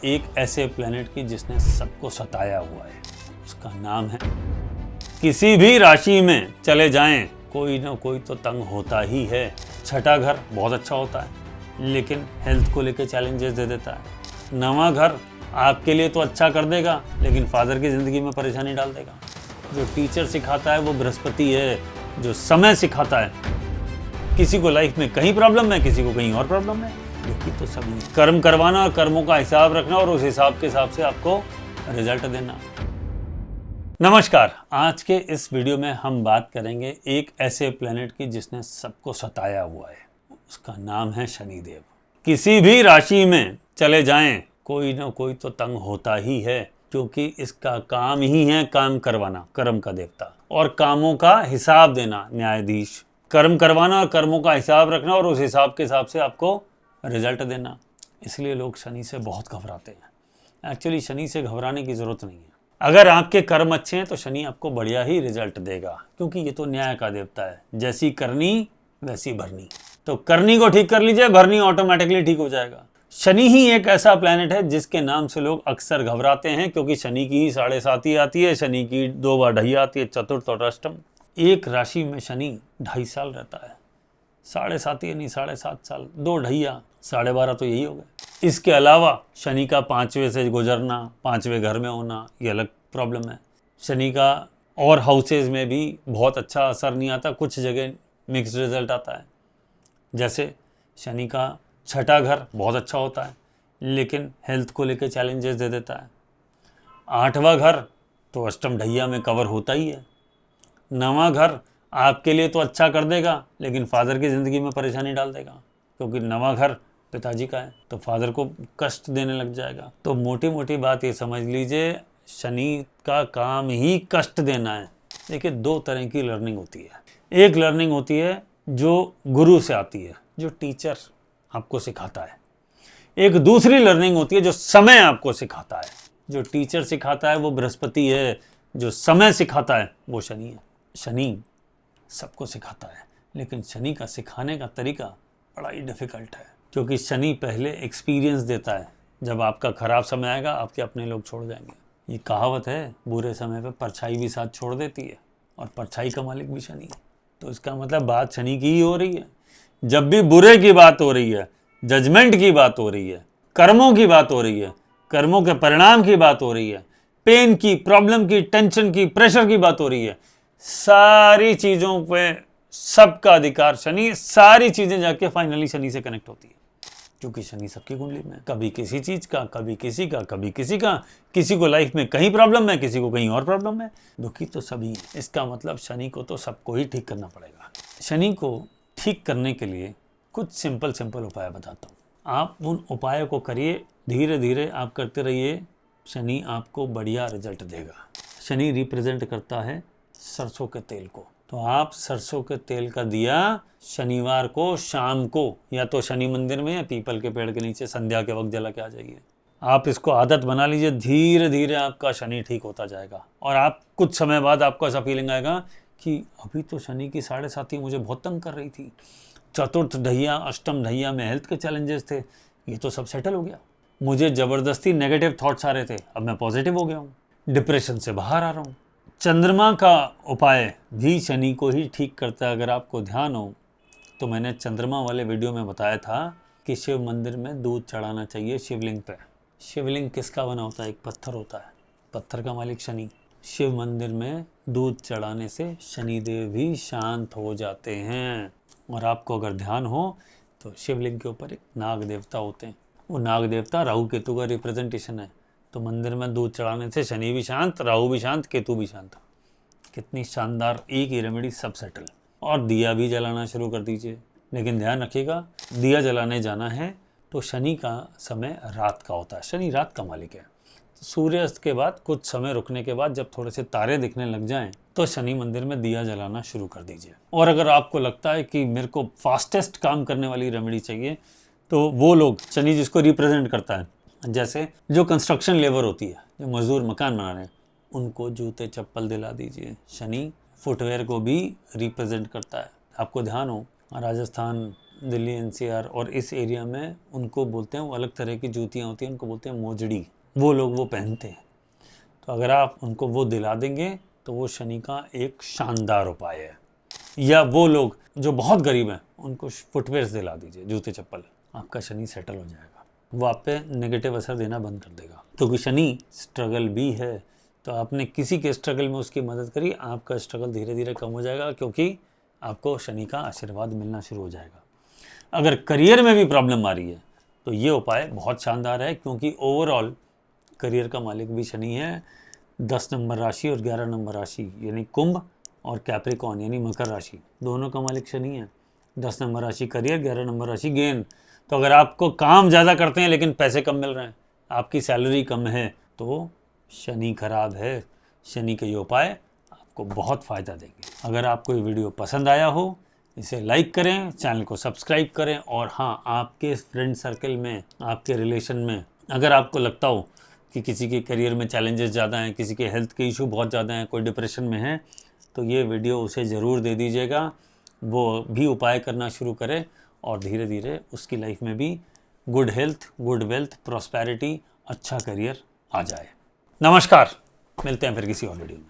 एक ऐसे प्लेनेट की जिसने सबको सताया हुआ है, उसका नाम है। किसी भी राशि में चले जाएं, कोई ना कोई तो तंग होता ही है। छठा घर बहुत अच्छा होता है, लेकिन हेल्थ को लेकर चैलेंजेस दे देता है। नवा घर आपके लिए तो अच्छा कर देगा, लेकिन फादर की जिंदगी में परेशानी डाल देगा। जो टीचर सिखाता है वो बृहस्पति है, जो समय सिखाता है। किसी को लाइफ में कहीं प्रॉब्लम है, किसी को कहीं और प्रॉब्लम है। देखिए तो सभी कर्म करवाना और कर्मों का हिसाब रखना और उस हिसाब से आपको रिजल्ट देना। नमस्कार, आज के इस वीडियो में हम बात करेंगे एक ऐसे प्लेनेट की जिसने सबको सताया हुआ है। उसका नाम है शनिदेव। किसी भी राशि में चले जाएं, कोई ना कोई तो तंग होता ही है, क्योंकि इसका काम ही है काम करवाना, कर्म का देवता, और कामों का हिसाब देना, न्यायाधीश। कर्म करवाना और कर्मों का हिसाब रखना और उस हिसाब से आपको रिजल्ट देना। इसलिए लोग शनि से बहुत घबराते हैं। एक्चुअली शनि से घबराने की जरूरत नहीं है। अगर आपके कर्म अच्छे हैं तो शनि आपको बढ़िया ही रिजल्ट देगा, क्योंकि ये तो न्याय का देवता है। जैसी करनी वैसी भरनी। तो करनी को ठीक कर लीजिए, भरनी ऑटोमेटिकली ठीक हो जाएगा। शनि ही एक ऐसा प्लैनेट है जिसके नाम से लोग अक्सर घबराते हैं, क्योंकि शनि की ही 7.5 आती है, शनि की 2 बार ढैया आती है, चतुर्थ और अष्टम। एक राशि में शनि 2.5 साल रहता है। 7.5 यानी 7.5 साल, 2 ढैया 12.5 तो यही हो गए। इसके अलावा शनि का 5वें से गुजरना, 5वें घर में होना, ये अलग प्रॉब्लम है। शनि का और हाउसेज में भी बहुत अच्छा असर नहीं आता, कुछ जगह मिक्स्ड रिजल्ट आता है। जैसे शनि का छठा घर बहुत अच्छा होता है, लेकिन हेल्थ को लेकर चैलेंजेस दे देता है। 8वां घर तो अष्टम ढैया में कवर होता ही है। 9वां घर आपके लिए तो अच्छा कर देगा, लेकिन फादर की ज़िंदगी में परेशानी डाल देगा, क्योंकि 9वां घर पिताजी का है, तो फादर को कष्ट देने लग जाएगा। तो मोटी मोटी बात ये समझ लीजिए, शनि का काम ही कष्ट देना है। देखिए 2 तरह की लर्निंग होती है। एक लर्निंग होती है जो गुरु से आती है, जो टीचर आपको सिखाता है। एक दूसरी लर्निंग होती है जो समय आपको सिखाता है। जो टीचर सिखाता है वो बृहस्पति है, जो समय सिखाता है वो शनि है। शनि सबको सिखाता है, लेकिन शनि का सिखाने का तरीका बड़ा ही डिफ़िकल्ट है, क्योंकि शनि पहले एक्सपीरियंस देता है। जब आपका ख़राब समय आएगा, आपके अपने लोग छोड़ जाएंगे। ये कहावत है, बुरे समय पे परछाई भी साथ छोड़ देती है, और परछाई का मालिक भी शनि है। तो इसका मतलब बात शनि की ही हो रही है। जब भी बुरे की बात हो रही है, जजमेंट की बात हो रही है, कर्मों की बात हो रही है, कर्मों के परिणाम की बात हो रही है, पेन की, प्रॉब्लम की, टेंशन की, प्रेशर की बात हो रही है, सारी चीज़ों पे सबका अधिकार शनि, सारी चीज़ें जाके फाइनली शनि से कनेक्ट होती है, क्योंकि शनि सबकी कुंडली में। कभी किसी चीज़ का, कभी किसी का, कभी किसी का। किसी को लाइफ में कहीं प्रॉब्लम है, किसी को कहीं और प्रॉब्लम है। दुखी तो सभी हैं। इसका मतलब शनि को तो सबको ही ठीक करना पड़ेगा। शनि को ठीक करने के लिए कुछ सिंपल उपाय बताता हूँ। आप उन उपायों को करिए, धीरे धीरे आप करते रहिए, शनि आपको बढ़िया रिजल्ट देगा। शनि रिप्रेजेंट करता है सरसों के तेल को। तो आप सरसों के तेल का दिया शनिवार को शाम को या तो शनि मंदिर में या पीपल के पेड़ के नीचे संध्या के वक्त जला के आ जाइए। आप इसको आदत बना लीजिए, धीरे धीरे आपका शनि ठीक होता जाएगा। और आप कुछ समय बाद आपको ऐसा फीलिंग आएगा कि अभी तो शनि की 7.5 मुझे बहुत तंग कर रही थी, चतुर्थ ढैया, अष्टम ढैया में हेल्थ के चैलेंजेस थे, ये तो सब सेटल हो गया। मुझे ज़बरदस्ती नेगेटिव थॉट्स आ रहे थे, अब मैं पॉजिटिव हो गया हूँ, डिप्रेशन से बाहर आ रहा हूँ। चंद्रमा का उपाय भी शनि को ही ठीक करता है। अगर आपको ध्यान हो तो मैंने चंद्रमा वाले वीडियो में बताया था कि शिव मंदिर में दूध चढ़ाना चाहिए शिवलिंग पे। शिवलिंग किसका बना होता है? एक पत्थर होता है, पत्थर का मालिक शनि। शिव मंदिर में दूध चढ़ाने से शनिदेव भी शांत हो जाते हैं। और आपको अगर ध्यान हो तो शिवलिंग के ऊपर एक नाग देवता होते हैं, वो नाग देवता राहु केतु का रिप्रेजेंटेशन है। तो मंदिर में दूध चढ़ाने से शनि भी शांत, राहु भी शांत, केतु भी शांत। कितनी शानदार एक ही रेमेडी, सब सेटल। और दिया भी जलाना शुरू कर दीजिए, लेकिन ध्यान रखिएगा, दिया जलाने जाना है तो शनि का समय रात का होता है, शनि रात का मालिक है। तो सूर्यास्त के बाद कुछ समय रुकने के बाद जब थोड़े से तारे दिखने लग जाएं तो शनि मंदिर में दिया जलाना शुरू कर दीजिए। और अगर आपको लगता है कि मेरे को फास्टेस्ट काम करने वाली रेमेडी चाहिए, तो वो लोग, शनि जिसको रिप्रेजेंट करता है, जैसे जो कंस्ट्रक्शन लेबर होती है, जो मजदूर मकान बना रहे हैं, उनको जूते चप्पल दिला दीजिए। शनि फुटवेयर को भी रिप्रेजेंट करता है। आपको ध्यान हो, राजस्थान दिल्ली एनसीआर और इस एरिया में उनको बोलते हैं, वो अलग तरह की जूतियाँ होती हैं, उनको बोलते हैं मोजड़ी, वो लोग वो पहनते हैं। तो अगर आप उनको वो दिला देंगे तो वो शनि का एक शानदार उपाय है। या वो लोग जो बहुत गरीब हैं उनको फुटवेयर्स दिला दीजिए, जूते चप्पल, आपका शनि सेटल हो जाएगा, वो आप पे नेगेटिव असर देना बंद कर देगा। क्योंकि शनि स्ट्रगल भी है, तो आपने किसी के स्ट्रगल में उसकी मदद करी, आपका स्ट्रगल धीरे धीरे कम हो जाएगा, क्योंकि आपको शनि का आशीर्वाद मिलना शुरू हो जाएगा। अगर करियर में भी प्रॉब्लम आ रही है तो ये उपाय बहुत शानदार है, क्योंकि ओवरऑल करियर का मालिक भी शनि है। 10 नंबर राशि और 11 नंबर राशि यानी कुंभ और कैप्रिकॉर्न यानी मकर राशि, दोनों का मालिक शनि है। 10 नंबर राशि करियर, 11 नंबर राशि गेन। तो अगर आपको काम ज़्यादा करते हैं लेकिन पैसे कम मिल रहे हैं, आपकी सैलरी कम है, तो शनि खराब है। शनि के ये उपाय आपको बहुत फ़ायदा देंगे। अगर आपको ये वीडियो पसंद आया हो, इसे लाइक करें, चैनल को सब्सक्राइब करें, और हाँ, आपके फ्रेंड सर्कल में, आपके रिलेशन में अगर आपको लगता हो कि किसी के करियर में चैलेंजेस ज़्यादा हैं, किसी के हेल्थ के इशू बहुत ज़्यादा हैं, कोई डिप्रेशन में है, तो ये वीडियो उसे ज़रूर दे दीजिएगा। वो भी उपाय करना शुरू करे और धीरे धीरे उसकी लाइफ में भी good health, good wealth, prosperity, अच्छा करियर आ जाए। नमस्कार, मिलते हैं फिर किसी और वीडियो में।